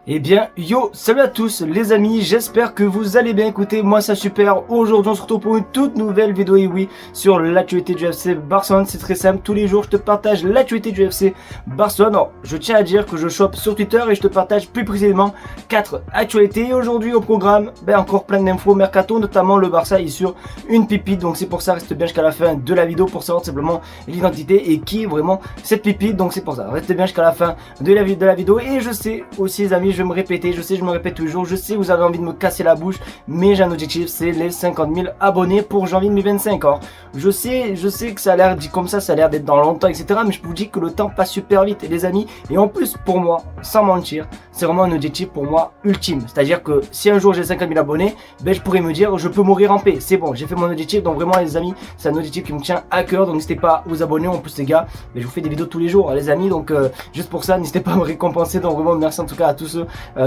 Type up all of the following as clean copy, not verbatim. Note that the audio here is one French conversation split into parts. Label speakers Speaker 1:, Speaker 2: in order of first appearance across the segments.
Speaker 1: Eh bien, yo, salut à tous les amis, j'espère que vous allez bien. Écoutez, moi ça super. Aujourd'hui on se retrouve pour une toute nouvelle vidéo, et oui, sur l'actualité du FC Barcelone. C'est très simple, tous les jours je te partage l'actualité du FC Barcelone. Alors, je tiens à dire que je chope sur Twitter et je te partage plus précisément 4 actualités. Et aujourd'hui au programme, encore plein d'infos mercato, notamment le Barça est sur une pépite. Donc c'est pour ça, reste bien jusqu'à la fin de la vidéo pour savoir simplement l'identité et qui est vraiment cette pépite. Donc c'est pour ça, restez bien jusqu'à la fin de la vidéo. Et je sais aussi les amis, je vais me répéter, je sais, je me répète toujours, je sais, vous avez envie de me casser la bouche, mais j'ai un objectif, c'est les 50 000 abonnés pour janvier 2025. Alors, je sais que ça a l'air dit comme ça a l'air d'être dans longtemps, etc. Mais je vous dis que le temps passe super vite, les amis. Et en plus, pour moi, sans mentir, c'est vraiment un objectif pour moi ultime. C'est-à-dire que si un jour j'ai 50 000 abonnés, je pourrais me dire, je peux mourir en paix. C'est bon, j'ai fait mon objectif. Donc vraiment, les amis, c'est un objectif qui me tient à cœur. Donc n'hésitez pas à vous abonner. En plus, les gars, je vous fais des vidéos tous les jours, les amis. Donc juste pour ça, n'hésitez pas à me récompenser. Donc vraiment, merci en tout cas à tous ceux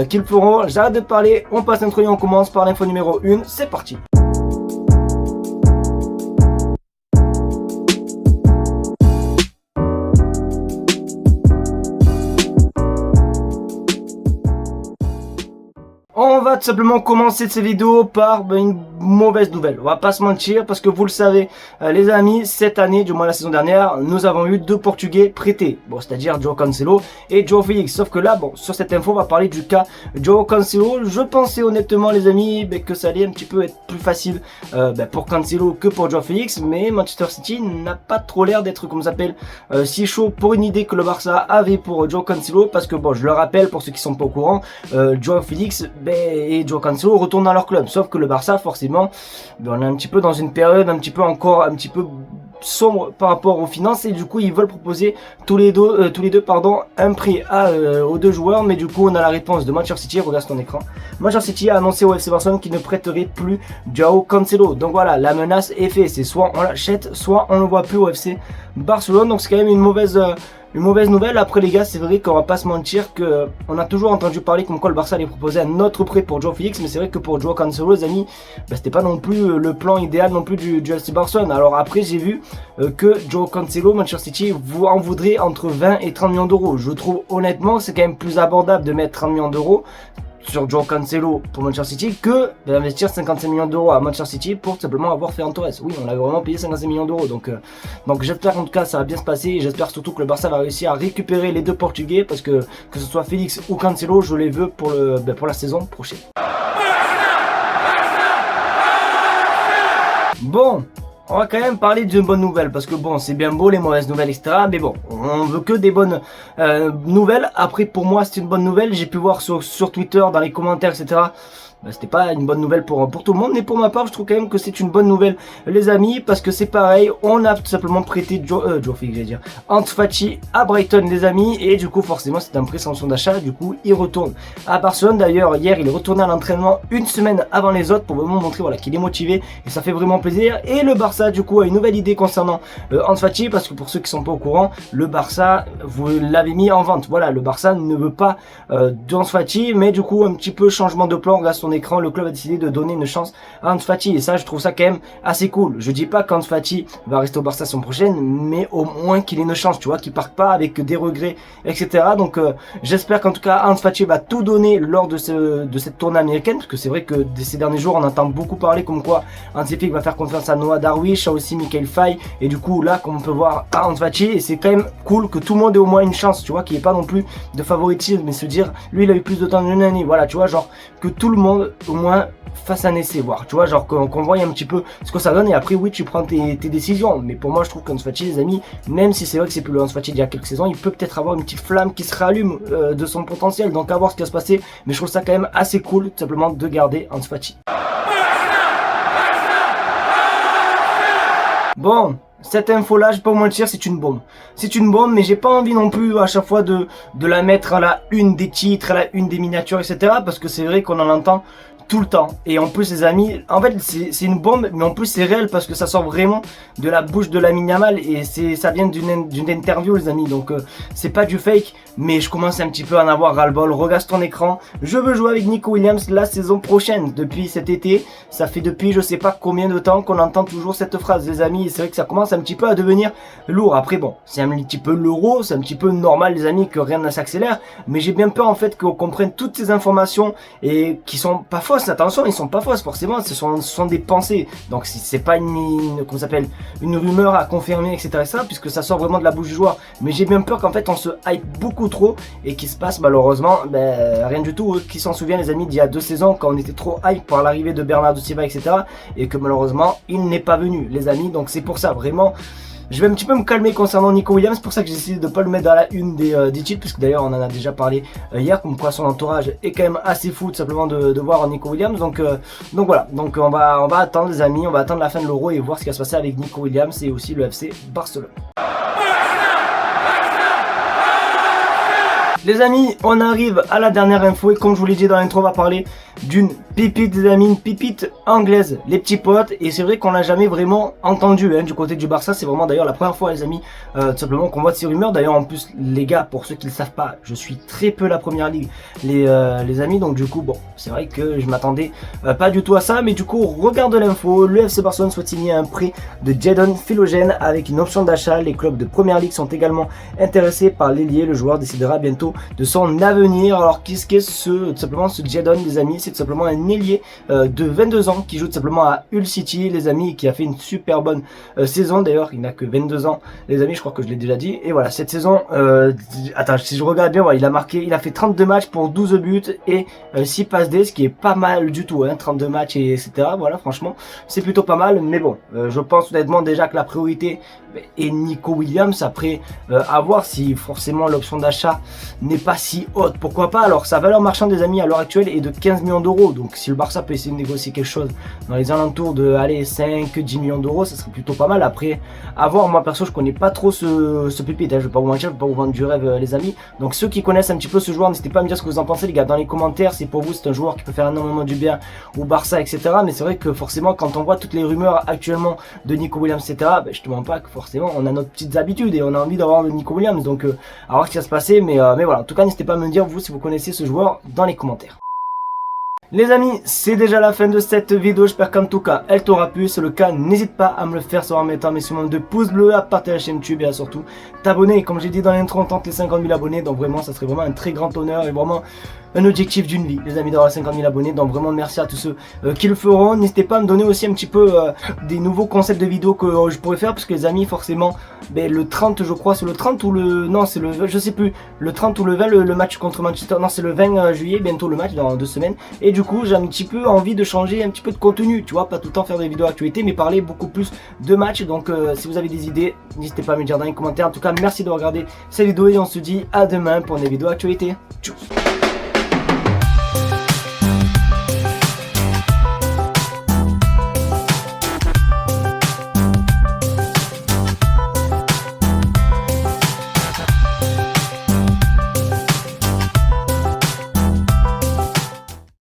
Speaker 1: qui le feront. J'arrête de parler, on passe l'intro et on commence par l'info numéro 1. C'est parti. On va tout simplement commencer cette vidéo par une mauvaise nouvelle. On va pas se mentir parce que vous le savez les amis, cette année, du moins la saison dernière, nous avons eu 2 Portugais prêtés. Bon, c'est-à-dire João Cancelo et João Félix. Sauf que là, bon, sur cette info, on va parler du cas João Cancelo. Je pensais honnêtement les amis que ça allait un petit peu être plus facile pour Cancelo que pour João Félix. Mais Manchester City n'a pas trop l'air d'être, comme ça s'appelle, si chaud pour une idée que le Barça avait pour João Cancelo. Parce que bon, je le rappelle pour ceux qui sont pas au courant, João Félix et João Cancelo retournent dans leur club. Sauf que le Barça, forcément, on est un petit peu dans une période un petit peu sombre par rapport aux finances, et du coup ils veulent proposer tous les deux un prix aux 2 joueurs. Mais du coup on a la réponse de Manchester City. Regarde ton écran. Manchester City a annoncé au FC Barcelone qu'il ne prêterait plus João Cancelo. Donc voilà, la menace est faite, c'est soit on l'achète, soit on ne le voit plus au FC Barcelone. Donc c'est quand même une mauvaise nouvelle. Après les gars, c'est vrai qu'on va pas se mentir que on a toujours entendu parler comme quoi le Barça allait proposer un autre prêt pour João Félix, mais c'est vrai que pour João Cancelo, les amis, c'était pas non plus le plan idéal non plus du FC Barcelone. Alors après, j'ai vu que João Cancelo, Manchester City en voudrait entre 20 et 30 millions d'euros. Je trouve honnêtement c'est quand même plus abordable de mettre 30 millions d'euros sur João Cancelo pour Manchester City que d'investir 55 millions d'euros à Manchester City pour simplement avoir Ferran Torres. Oui, on avait vraiment payé 55 millions d'euros. Donc j'espère en tout cas ça va bien se passer, et j'espère surtout que le Barça va réussir à récupérer les 2 Portugais, parce que ce soit Félix ou Cancelo, je les veux pour la saison prochaine. Bon, on va quand même parler d'une bonne nouvelle, parce que bon, c'est bien beau les mauvaises nouvelles, etc. Mais bon, on veut que des bonnes nouvelles. Après, pour moi, c'est une bonne nouvelle. J'ai pu voir sur Twitter, dans les commentaires, etc. C'était pas une bonne nouvelle pour tout le monde, mais pour ma part je trouve quand même que c'est une bonne nouvelle les amis, parce que c'est pareil, on a tout simplement prêté Joe Félix, j'allais dire Ansu Fati à Brighton les amis, et du coup forcément c'est un prêt sans option d'achat. Du coup il retourne à Barcelone. D'ailleurs hier il est retourné à l'entraînement une semaine avant les autres pour vraiment montrer voilà qu'il est motivé, et ça fait vraiment plaisir. Et le Barça du coup a une nouvelle idée concernant Ansu Fati, parce que pour ceux qui sont pas au courant, le Barça, vous l'avez mis en vente. Voilà, le Barça ne veut pas d'Ansu Fati, mais du coup un petit peu changement de plan. Grâce à écran, le club a décidé de donner une chance à Ansu Fati, et ça je trouve ça quand même assez cool. Je dis pas qu'Ansu Fati va rester au Barça la saison prochaine, mais au moins qu'il ait une chance, tu vois, qu'il parte pas avec des regrets, etc. Donc j'espère qu'en tout cas Ansu Fati va tout donner lors de cette tournée américaine, parce que c'est vrai que ces derniers jours on entend beaucoup parler comme quoi Hansi Flick va faire confiance à Noah Darwish, a aussi Michael Faye, et du coup là comme on peut voir à Ansu Fati, et c'est quand même cool que tout le monde ait au moins une chance, tu vois, qu'il n'y ait pas non plus de favoritisme, mais se dire lui il a eu plus de temps d'une année, voilà, tu vois, genre que tout le monde au moins fasse un essai, voir, tu vois, genre qu'on voit un petit peu ce que ça donne, et après oui tu prends tes décisions. Mais pour moi je trouve qu'Ansu Fati les amis, même si c'est vrai que c'est plus le Ansu Fati d'il y a quelques saisons, il peut peut-être avoir une petite flamme qui se rallume de son potentiel, donc à voir ce qui va se passer. Mais je trouve ça quand même assez cool tout simplement de garder Ansu Fati. Bon, cette info là, je vais pas vous mentir, c'est une bombe. C'est une bombe, mais j'ai pas envie non plus à chaque fois de la mettre à la une des titres, à la une des miniatures, etc. Parce que c'est vrai qu'on en entend tout le temps. Et en plus les amis, en fait c'est une bombe, mais en plus c'est réel parce que ça sort vraiment de la bouche de Lamine Yamal et ça vient d'une interview les amis, donc c'est pas du fake. Mais je commence un petit peu à en avoir ras-le-bol. Regarde ton écran, je veux jouer avec Nico Williams la saison prochaine. Depuis cet été, ça fait depuis je sais pas combien de temps qu'on entend toujours cette phrase les amis, et c'est vrai que ça commence un petit peu à devenir lourd. Après bon, c'est un petit peu l'euro, c'est un petit peu normal les amis que rien ne s'accélère, mais j'ai bien peur en fait qu'on comprenne toutes ces informations et qui sont pas fausses. Attention, ils sont pas fausses forcément, ce sont des pensées, donc c'est pas comment s'appelle, une rumeur à confirmer etc, puisque ça sort vraiment de la bouche du joueur. Mais j'ai bien peur qu'en fait on se hype beaucoup trop et qu'il se passe malheureusement rien du tout. Qui s'en souvient les amis d'il y a 2 saisons quand on était trop hype par l'arrivée de Bernardo Silva etc, et que malheureusement il n'est pas venu les amis. Donc c'est pour ça vraiment je vais un petit peu me calmer concernant Nico Williams. C'est pour ça que j'ai décidé de ne pas le mettre dans la une des titres, puisque d'ailleurs on en a déjà parlé hier, comme quoi son entourage est quand même assez fou tout simplement de voir Nico Williams. Donc voilà, donc on va attendre les amis, on va attendre la fin de l'Euro et voir ce qui va se passer avec Nico Williams et aussi le FC Barcelone. Les amis, on arrive à la dernière info et comme je vous l'ai dit dans l'intro, on va parler d'une pépite des amis, une pépite anglaise, les petits potes. Et c'est vrai qu'on l'a jamais vraiment entendu du côté du Barça. C'est vraiment d'ailleurs la première fois les amis, tout simplement qu'on voit de ces rumeurs. D'ailleurs en plus les gars, pour ceux qui ne le savent pas, je suis très peu la première ligue les amis. Donc du coup bon, c'est vrai que je m'attendais pas du tout à ça. Mais du coup regarde l'info, le FC Barcelone souhaite signer un prêt de Jadon Philogène avec une option d'achat. Les clubs de première ligue sont également intéressés par l'ailier. Le joueur décidera bientôt de son avenir. Alors qu'est-ce qu'est tout simplement ce Jadon les amis? C'est tout simplement un ailier de 22 ans qui joue tout simplement à Hull City les amis, qui a fait une super bonne saison. D'ailleurs il n'a que 22 ans les amis, je crois que je l'ai déjà dit. Et voilà, cette saison attends, si je regarde bien, voilà, il a fait 32 matchs pour 12 buts et 6 passes D, ce qui est pas mal du tout 32 matchs et etc. Voilà, franchement c'est plutôt pas mal. Mais bon, je pense honnêtement déjà que la priorité est Nico Williams. Après à voir si forcément l'option d'achat n'est pas si haute, pourquoi pas. Alors sa valeur marchande des amis à l'heure actuelle est de 15 millions d'euros, donc si le Barça peut essayer de négocier quelque chose dans les alentours de 5-10 millions d'euros, ça serait plutôt pas mal. Après à voir, moi perso je connais pas trop ce pépite, je vais pas vous mentir, je vais pas vous vendre du rêve les amis. Donc ceux qui connaissent un petit peu ce joueur, n'hésitez pas à me dire ce que vous en pensez les gars dans les commentaires. Si pour vous c'est un joueur qui peut faire énormément du bien au Barça etc, mais c'est vrai que forcément quand on voit toutes les rumeurs actuellement de Nico Williams etc, je te mens pas que forcément on a nos petites habitudes et on a envie d'avoir le Nico Williams, donc à voir ce qui va se passer. Mais voilà, en tout cas n'hésitez pas à me dire vous si vous connaissez ce joueur dans les commentaires. Les amis, c'est déjà la fin de cette vidéo, j'espère qu'en tout cas elle t'aura plu. Si c'est le cas, n'hésite pas à me le faire savoir en mettant un maximum de pouces bleus, à partager la chaîne YouTube et à surtout t'abonner. Comme j'ai dit dans l'intro, on tente les 50 000 abonnés, donc vraiment ça serait vraiment un très grand honneur et vraiment un objectif d'une vie les amis d'avoir 50 000 abonnés. Donc vraiment merci à tous ceux qui le feront. N'hésitez pas à me donner aussi un petit peu des nouveaux concepts de vidéos que je pourrais faire, parce que les amis forcément le 30 je crois, c'est le 30 ou le... non c'est le... je sais plus, le 30 ou le 20 le match contre Manchester, non c'est le 20 juillet, bientôt le match dans 2 semaines. Et du coup j'ai un petit peu envie de changer un petit peu de contenu, tu vois, pas tout le temps faire des vidéos actualité mais parler beaucoup plus de matchs. Donc si vous avez des idées, n'hésitez pas à me dire dans les commentaires. En tout cas merci de regarder cette vidéo et on se dit à demain pour des vidéos actualité. Tchuss.